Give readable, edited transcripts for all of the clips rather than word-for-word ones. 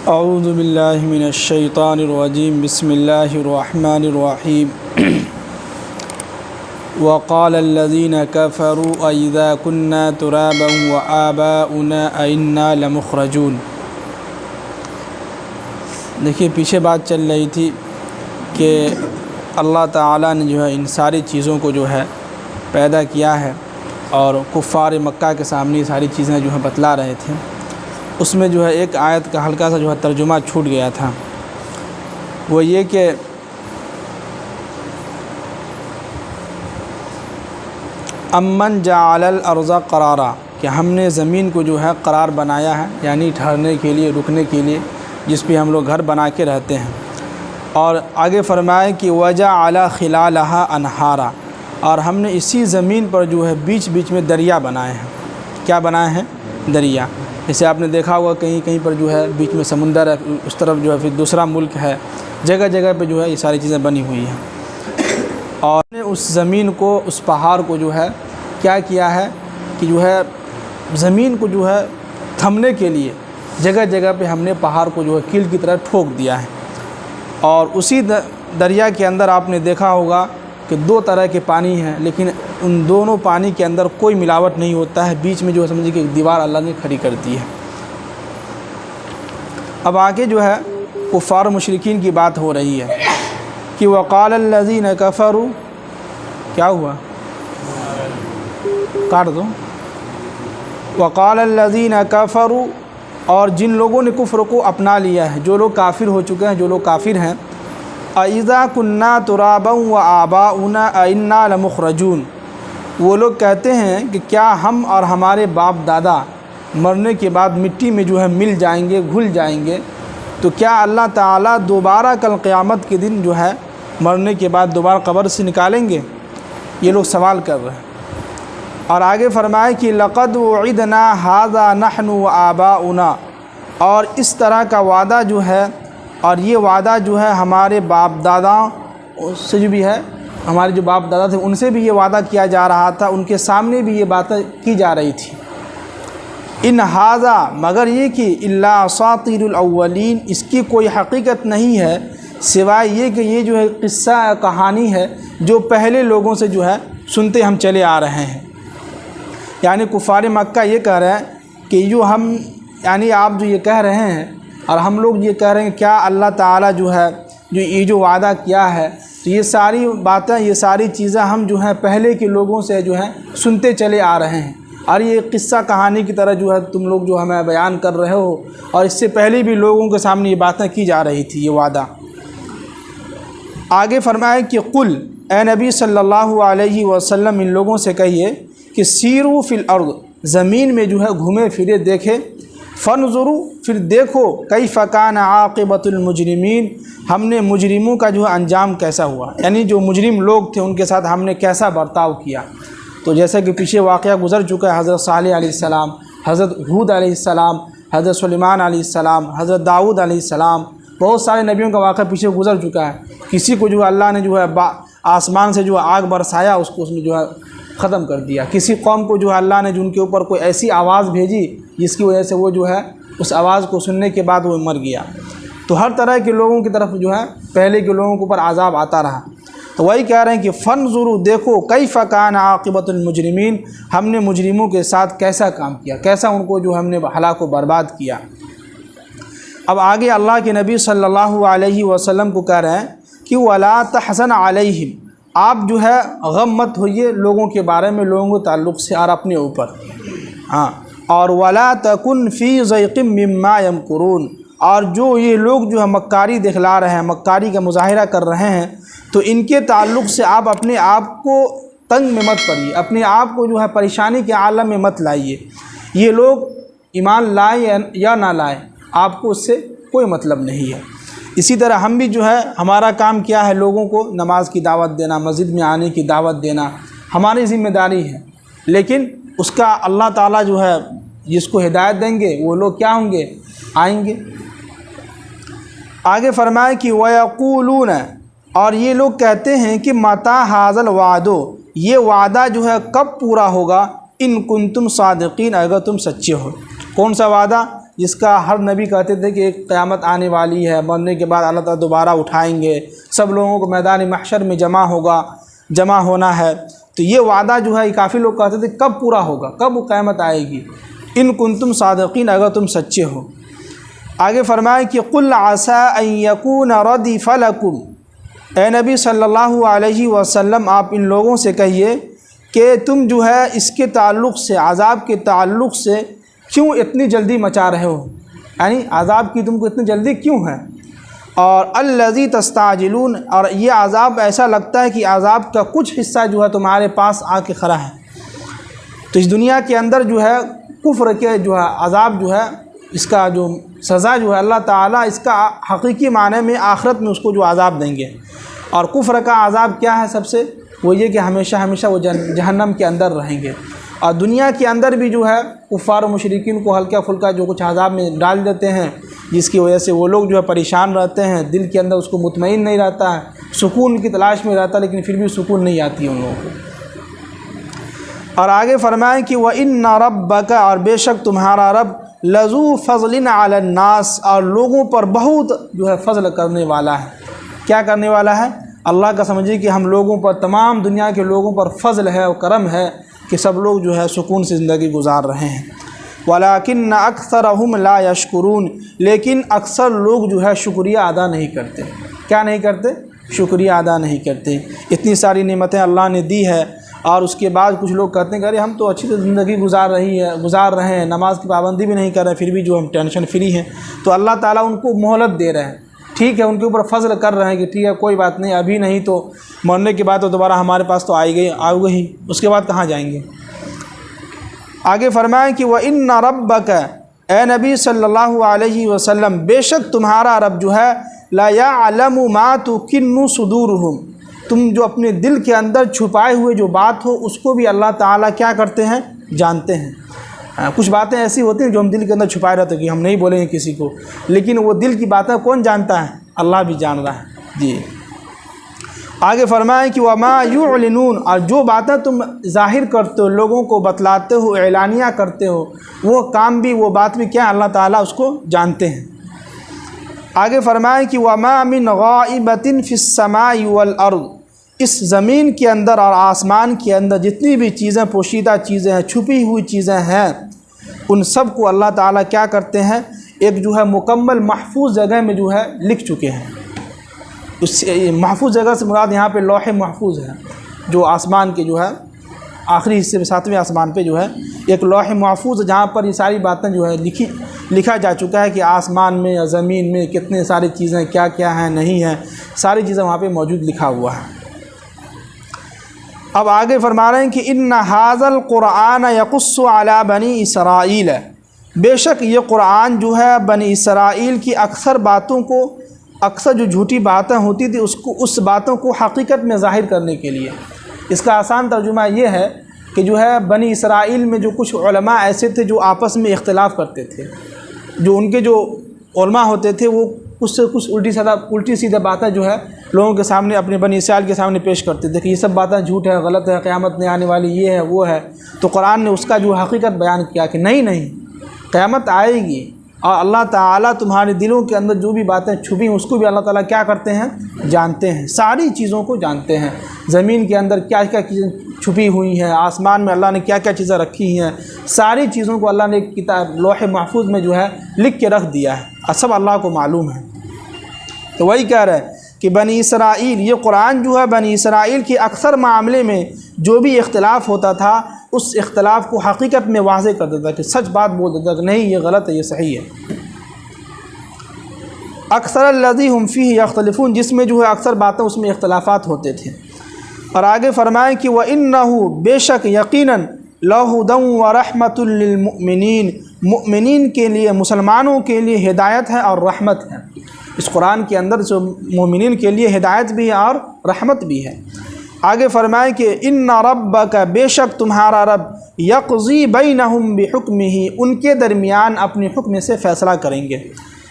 اعوذ باللہ من الشیطان الرجیم بسم اللہ الرحمن الرحیم وقال الذین کفروا اذا كنا ترابا وآباؤنا ائنا لمخرجون۔ دیکھیے پیچھے بات چل رہی تھی کہ اللہ تعالیٰ نے جو ہے ان ساری چیزوں کو جو ہے پیدا کیا ہے اور کفار مکہ کے سامنے یہ ساری چیزیں جو ہے بتلا رہے تھے۔ اس میں جو ہے ایک آیت کا ہلکا سا جو ہے ترجمہ چھوٹ گیا تھا، وہ یہ کہ امن جعل الارض قرارا، کہ ہم نے زمین کو جو ہے قرار بنایا ہے، یعنی ٹھہرنے کے لیے، رکنے کے لیے، جس پہ ہم لوگ گھر بنا کے رہتے ہیں۔ اور آگے فرمائے کہ وجعل خلالها انہارا، اور ہم نے اسی زمین پر جو ہے بیچ بیچ میں دریا بنائے ہیں۔ کیا بنائے ہیں؟ دریا۔ جیسے آپ نے دیکھا ہوگا کہیں کہیں پر جو ہے بیچ میں سمندر ہے، اس طرف جو ہے پھر دوسرا ملک ہے، جگہ جگہ پہ جو ہے یہ ساری چیزیں بنی ہوئی ہیں۔ اور ہم نے اس زمین کو، اس پہاڑ کو جو ہے کیا کیا ہے کہ جو ہے زمین کو جو ہے تھمنے کے لیے جگہ جگہ پہ ہم نے پہاڑ کو جو ہے کیل کی طرح ٹھوک دیا ہے۔ اور اسی دریا کے اندر آپ نے دیکھا ہوگا کہ دو طرح کے پانی ہیں، لیکن ان دونوں پانی کے اندر کوئی ملاوٹ نہیں ہوتا ہے، بیچ میں جو ہے سمجھیے کہ ایک دیوار اللہ نے کھڑی کر دی ہے۔ اب آگے جو ہے کفار مشرکین کی بات ہو رہی ہے کہ وقال الذین کفروا، کیا ہوا؟ کاٹ دو۔ وقال الذین کفروا، اور جن لوگوں نے کفر کو اپنا لیا ہے، جو لوگ کافر ہو چکے ہیں، جو لوگ کافر ہیں، اذا كنا ترابا وآباؤنا ائنا لمخرجون، وہ لوگ کہتے ہیں کہ کیا ہم اور ہمارے باپ دادا مرنے کے بعد مٹی میں جو ہے مل جائیں گے، گھل جائیں گے، تو کیا اللہ تعالیٰ دوبارہ کل قیامت کے دن جو ہے مرنے کے بعد دوبارہ قبر سے نکالیں گے؟ یہ لوگ سوال کر رہے ہیں۔ اور آگے فرمائے کہ لقد وعدنا ھذا نحن وآباؤنا، اور اس طرح کا وعدہ جو ہے، اور یہ وعدہ جو ہے ہمارے باپ دادا سے جو بھی ہے، ہمارے جو باپ دادا تھے ان سے بھی یہ وعدہ کیا جا رہا تھا، ان کے سامنے بھی یہ باتیں کی جا رہی تھی۔ ان ھذا، مگر یہ کہ الا اساطیر الاولین، اس کی کوئی حقیقت نہیں ہے سوائے یہ کہ یہ جو ہے قصہ کہانی ہے جو پہلے لوگوں سے جو ہے سنتے ہم چلے آ رہے ہیں۔ یعنی کفار مکہ یہ کہہ رہے ہیں کہ جو ہم، یعنی آپ جو یہ کہہ رہے ہیں اور ہم لوگ یہ کہہ رہے ہیں، کیا اللہ تعالیٰ جو ہے جو یہ جو وعدہ کیا ہے، تو یہ ساری باتیں، یہ ساری چیزیں ہم جو ہیں پہلے کے لوگوں سے جو ہیں سنتے چلے آ رہے ہیں، اور یہ قصہ کہانی کی طرح جو ہے تم لوگ جو ہمیں بیان کر رہے ہو، اور اس سے پہلے بھی لوگوں کے سامنے یہ باتیں کی جا رہی تھی، یہ وعدہ۔ آگے فرمائے کہ قل، اے نبی صلی اللہ علیہ وسلم ان لوگوں سے کہیے کہ سیروا فی الارض، زمین میں جو ہے گھومے پھرے دیکھے، فانظروا، پھر دیکھو، کیف کان عاقبۃ المجرمین، ہم نے مجرموں کا جو ہے انجام کیسا ہوا، یعنی جو مجرم لوگ تھے ان کے ساتھ ہم نے کیسا برتاؤ کیا۔ تو جیسا کہ پیچھے واقعہ گزر چکا ہے، حضرت صالح علیہ السلام، حضرت ہود علیہ السلام، حضرت سلیمان علیہ السلام، حضرت داؤد علیہ السلام، بہت سارے نبیوں کا واقعہ پیچھے گزر چکا ہے۔ کسی کو جو ہے اللہ نے جو ہے آسمان سے جو ہے آگ برسایا، اس کو اس میں جو ہے ختم کر دیا۔ کسی قوم کو جو ہے اللہ نے جو ان کے اوپر کوئی ایسی آواز بھیجی جس کی وجہ سے وہ جو ہے اس آواز کو سننے کے بعد وہ مر گیا۔ تو ہر طرح کے لوگوں کی طرف جو ہے پہلے کے لوگوں کے اوپر عذاب آتا رہا۔ تو وہی کہہ رہے ہیں کہ فانظروا، دیکھو، کیف کان عاقبۃ المجرمین، ہم نے مجرموں کے ساتھ کیسا کام کیا، کیسا ان کو جو ہم نے ہلاک و برباد کیا۔ اب آگے اللہ کے نبی صلی اللہ علیہ وسلم کو کہہ رہے ہیں کہ ولا تحزن علیہم، آپ جو ہے غم مت ہوئیے لوگوں کے بارے میں، لوگوں کے تعلق سے اور اپنے اوپر، ہاں، اور ولا تکن فی ضیق مما یمکرون، اور جو یہ لوگ جو ہے مکاری دکھلا رہے ہیں، مکاری کا مظاہرہ کر رہے ہیں، تو ان کے تعلق سے آپ اپنے آپ کو تنگ میں مت پڑیے، اپنے آپ کو جو ہے پریشانی کے عالم میں مت لائیے۔ یہ لوگ ایمان لائیں یا نہ لائیں، آپ کو اس سے کوئی مطلب نہیں ہے۔ اسی طرح ہم بھی جو ہے، ہمارا کام کیا ہے، لوگوں کو نماز کی دعوت دینا، مسجد میں آنے کی دعوت دینا ہماری ذمہ داری ہے، لیکن اس کا اللہ تعالیٰ جو ہے جس کو ہدایت دیں گے وہ لوگ کیا ہوں گے؟ آئیں گے۔ آگے فرمائے کہ وَيَقُولُونَ، اور یہ لوگ کہتے ہیں کہ مَتَى هَذَا الْوَعْدُ، یہ وعدہ جو ہے کب پورا ہوگا، ان کنتم صادقین، اگر تم سچے ہو۔ کون سا وعدہ؟ جس کا ہر نبی کہتے تھے کہ ایک قیامت آنے والی ہے، مرنے کے بعد اللہ تعالیٰ دوبارہ اٹھائیں گے، سب لوگوں کو میدان محشر میں جمع ہونا ہے۔ تو یہ وعدہ جو ہے کافی لوگ کہتے تھے کب پورا ہوگا، کب وہ قیامت آئے گی، ان کنتم صادقین، اگر تم سچے ہو۔ آگے فرمائے کہ قل عسیٰ ان یکون ردف لکم، اے نبی صلی اللہ علیہ وسلم آپ ان لوگوں سے کہیے کہ تم جو ہے اس کے تعلق سے، عذاب کے تعلق سے کیوں اتنی جلدی مچا رہے ہو، یعنی عذاب کی تم کو اتنی جلدی کیوں ہے۔ اور الذی تستعجلون، اور یہ عذاب ایسا لگتا ہے کہ عذاب کا کچھ حصہ جو ہے تمہارے پاس آ کے کھڑا ہے۔ تو اس دنیا کے اندر جو ہے کفر کے جو ہے عذاب جو ہے، اس کا جو سزا جو ہے اللہ تعالیٰ اس کا حقیقی معنی میں آخرت میں اس کو جو عذاب دیں گے۔ اور کفر کا عذاب کیا ہے؟ سب سے وہ یہ کہ ہمیشہ ہمیشہ وہ جہنم کے اندر رہیں گے۔ اور دنیا کے اندر بھی جو ہے کفار و مشرکین کو ہلکا پھلکا جو کچھ عذاب میں ڈال دیتے ہیں، جس کی وجہ سے وہ لوگ جو ہے پریشان رہتے ہیں، دل کے اندر اس کو مطمئن نہیں رہتا ہے، سکون کی تلاش میں رہتا ہے، لیکن پھر بھی سکون نہیں آتی ان لوگوں کو۔ اور آگے فرمائیں کہ وَإِنَّ رَبَّكَ، اور بے شک تمہارا رب، لَذُو فَضْلٍ عَلَى النَّاسِ، اور لوگوں پر بہت جو ہے فضل کرنے والا ہے۔ کیا کرنے والا ہے؟ اللہ کا سمجھیے کہ ہم لوگوں پر، تمام دنیا کے لوگوں پر فضل ہے اور کرم ہے کہ سب لوگ جو ہے سکون سے زندگی گزار رہے ہیں۔ وَلَٰكِنَّ أَكْثَرَهُمْ لَا يَشْكُرُونَ، لیکن اکثر لوگ جو ہے شکریہ ادا نہیں کرتے۔ کیا نہیں کرتے؟ شکریہ ادا نہیں کرتے۔ اتنی ساری نعمتیں اللہ نے دی ہے، اور اس کے بعد کچھ لوگ کہتے ہیں کہ ارے ہم تو اچھی زندگی گزار رہے ہیں، نماز کی پابندی بھی نہیں کر رہے، پھر بھی جو ہم ٹینشن فری ہیں۔ تو اللہ تعالیٰ ان کو مہلت دے رہے ہیں، ٹھیک ہے، ان کے اوپر فضل کر رہے ہیں کہ ٹھیک ہے کوئی بات نہیں، ابھی نہیں تو مرنے کے بعد تو دوبارہ ہمارے پاس تو آؤ گے ہی، اس کے بعد کہاں جائیں گے۔ آگے فرمائیں کہ وَإِنَّ رَبَّكَ، اے نبی صلی اللہ علیہ وسلم، بے شک تمہارا رب جو ہے لَا يَعْلَمُ مَا تُكِنُّ صُدُورُهُمْ، تم جو اپنے دل کے اندر چھپائے ہوئے جو بات ہو اس کو بھی اللہ تعالیٰ کیا کرتے ہیں؟ جانتے ہیں۔ کچھ باتیں ایسی ہوتی ہیں جو ہم دل کے اندر چھپائے رہتے ہیں کہ ہم نہیں بولیں گے کسی کو، لیکن وہ دل کی باتیں کون جانتا ہے؟ اللہ بھی جان رہا ہے۔ جی آگے فرمائیں کہ وَمَا يُعْلِنُونَ، اور جو باتیں تم ظاہر کرتے ہو، لوگوں کو بتلاتے ہو، اعلانیہ کرتے ہو، وہ کام بھی، وہ بات بھی کیا اللہ تعالیٰ اس کو جانتے ہیں۔ آگے فرمائیں کہ وَمَا مِنْ غَائِبَةٍ فِي السَّمَاءِ وَالْأَرْضِ، اس زمین کے اندر اور آسمان کے اندر جتنی بھی چیزیں، پوشیدہ چیزیں ہیں، چھپی ہوئی چیزیں ہیں، ان سب کو اللہ تعالیٰ کیا کرتے ہیں؟ ایک جو ہے مکمل محفوظ جگہ میں جو ہے لکھ چکے ہیں۔ اس محفوظ جگہ سے مراد یہاں پہ لوح محفوظ ہے، جو آسمان کے جو ہے آخری حصے میں 7ویں آسمان پہ جو ہے ایک لوح محفوظ ہے، جہاں پر یہ ساری باتیں جو ہے لکھا جا چکا ہے کہ آسمان میں یا زمین میں کتنے ساری چیزیں کیا کیا ہیں، نہیں ہیں، ساری چیزیں وہاں پہ موجود لکھا ہوا ہے۔ اب آگے فرما رہے ہیں کہ ان ھذا القرآن یقص علی بنی اسرائیل، بے شک یہ قرآن جو ہے بنی اسرائیل کی اکثر باتوں کو، اکثر جو جھوٹی باتیں ہوتی تھی اس باتوں کو حقیقت میں ظاہر کرنے کے لیے۔ اس کا آسان ترجمہ یہ ہے کہ جو ہے بنی اسرائیل میں جو کچھ علماء ایسے تھے جو آپس میں اختلاف کرتے تھے، جو ان کے جو علماء ہوتے تھے وہ کچھ سے کچھ الٹی سیدھا باتیں جو ہے لوگوں کے سامنے، اپنے بنی اسرائیل کے سامنے پیش کرتے تھے کہ یہ سب باتیں جھوٹ ہے، غلط ہے، قیامت نہیں آنے والی، یہ ہے وہ ہے۔ تو قرآن نے اس کا جو حقیقت بیان کیا کہ نہیں، قیامت آئے گی، اور اللہ تعالیٰ تمہارے دلوں کے اندر جو بھی باتیں چھپی ہیں اس کو بھی اللہ تعالیٰ کیا کرتے ہیں؟ جانتے ہیں، ساری چیزوں کو جانتے ہیں۔ زمین کے اندر کیا کیا چیزیں چھپی ہوئی ہیں، آسمان میں اللہ نے کیا کیا چیزیں رکھی ہیں، ساری چیزوں کو اللہ نے کتاب لوح محفوظ میں جو ہے لکھ کے رکھ دیا ہے، اور سب اللہ کو معلوم ہے۔ تو وہی کہہ رہے ہیں کہ بنی اسرائیل، یہ قرآن جو ہے بنی اسرائیل کے اکثر معاملے میں جو بھی اختلاف ہوتا تھا اس اختلاف کو حقیقت میں واضح کر دیتا کہ سچ بات بول دیتا کہ نہیں یہ غلط ہے، یہ صحیح ہے۔ اکثر الذی هم فیہ یختلفون، جس میں جو ہے اکثر باتیں اس میں اختلافات ہوتے تھے۔ اور آگے فرمائیں کہ وَإِنَّهُ، بے شک یقیناً، لَهُدًى وَرَحْمَةٌ لِّلْمُؤْمِنِينَ، مؤمنین کے لیے، مسلمانوں کے لیے ہدایت ہے اور رحمت ہے۔ اس قرآن کے اندر جو مومنین کے لیے ہدایت بھی ہے اور رحمت بھی ہے۔ آگے فرمائیں کہ ان ربک، بے شک تمہارا رب، یقضی بینہم بحکمہ، ان کے درمیان اپنے حکم سے فیصلہ کریں گے،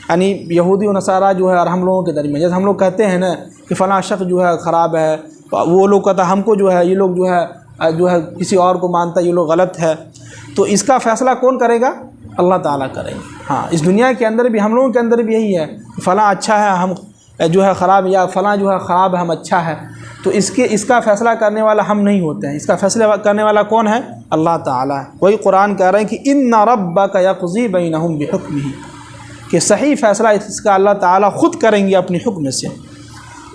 یعنی یہودی و نصارہ جو ہے اور ہم لوگوں کے درمیان۔ جیسے ہم لوگ کہتے ہیں نا کہ فلاں شخص جو ہے خراب ہے، وہ لوگ کہتا ہے ہم کو جو ہے، یہ لوگ جو ہے کسی اور کو مانتا ہے، یہ لوگ غلط ہے، تو اس کا فیصلہ کون کرے گا؟ اللہ تعالیٰ کریں گے۔ ہاں اس دنیا کے اندر بھی ہم لوگوں کے اندر بھی یہی ہے، فلاں اچھا ہے ہم جو ہے خراب، یا فلاں جو ہے خراب ہے ہم اچھا ہے، تو اس کا فیصلہ کرنے والا ہم نہیں ہوتے ہیں، اس کا فیصلہ کرنے والا کون ہے؟ اللہ تعالیٰ ہے۔ وہی قرآن کہہ رہے ہیں کہ ان ربک یقضی بینہم بحکمہ، کہ صحیح فیصلہ اس کا اللہ تعالیٰ خود کریں گے اپنے حکم سے۔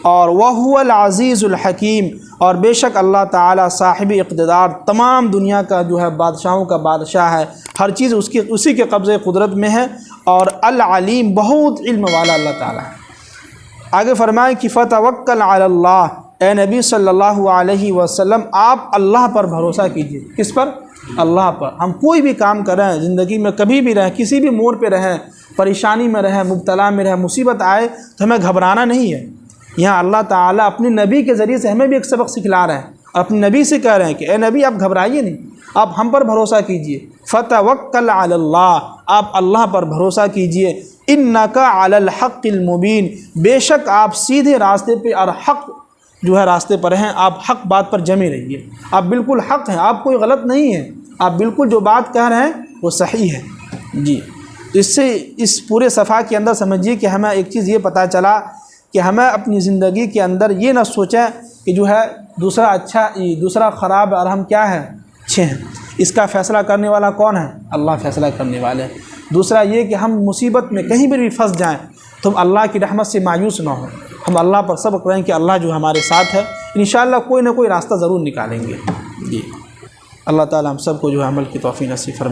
اور وَهُوَ الْعَزِيزُ الْحَكِيمُ، اور بے شک اللہ تعالیٰ صاحب اقتدار، تمام دنیا کا جو ہے بادشاہوں کا بادشاہ ہے، ہر چیز اسی کے قبضے قدرت میں ہے، اور العلیم بہت علم والا اللہ تعالیٰ ہے۔ آگے فرمائیں کہ فَتَوَكَّلْ عَلَى اللّہ، اے نبی صلی اللہ علیہ وسلم آپ اللہ پر بھروسہ کیجیے۔ کس پر؟ اللہ پر۔ ہم کوئی بھی کام کر رہے ہیں زندگی میں، کبھی بھی رہیں، کسی بھی موڑ پہ رہیں، پریشانی میں رہیں، مبتلا میں رہیں، مصیبت آئے تو ہمیں گھبرانا نہیں ہے۔ یہاں اللہ تعالیٰ اپنے نبی کے ذریعے سے ہمیں بھی ایک سبق سکھلا رہے ہیں، اور اپنے نبی سے کہہ رہے ہیں کہ اے نبی آپ گھبرائیے نہیں، آپ ہم پر بھروسہ کیجیے۔ فَتَوَكَّلْ عَلَى اللّہ، آپ اللہ پر بھروسہ کیجیے۔ اِنَّكَ عَلَى الْحَقِّ الْمُبِينِ، بے شک آپ سیدھے راستے پہ اور حق جو ہے راستے پر ہیں، آپ حق بات پر جمے رہیے، آپ بالکل حق ہیں، آپ کوئی غلط نہیں ہیں، آپ بالکل جو بات کہہ رہے ہیں وہ صحیح ہے۔ جی، اس سے اس پورے صفحہ کے اندر سمجھیے کہ ہمیں ایک چیز یہ پتہ چلا کہ ہمیں اپنی زندگی کے اندر یہ نہ سوچیں کہ جو ہے دوسرا اچھا دوسرا خراب ہے اور ہم کیا ہیں؟ اچھے ہیں۔ اس کا فیصلہ کرنے والا کون ہے؟ اللہ فیصلہ کرنے والے ہیں۔ دوسرا یہ کہ ہم مصیبت میں کہیں بھی پھنس جائیں تو ہم اللہ کی رحمت سے مایوس نہ ہوں، ہم اللہ پر صبر کریں کہ اللہ جو ہمارے ساتھ ہے، انشاءاللہ کوئی نہ کوئی راستہ ضرور نکالیں گے۔ جی، اللہ تعالیٰ ہم سب کو جو ہے عمل کی توفیق نصیب فرمائے۔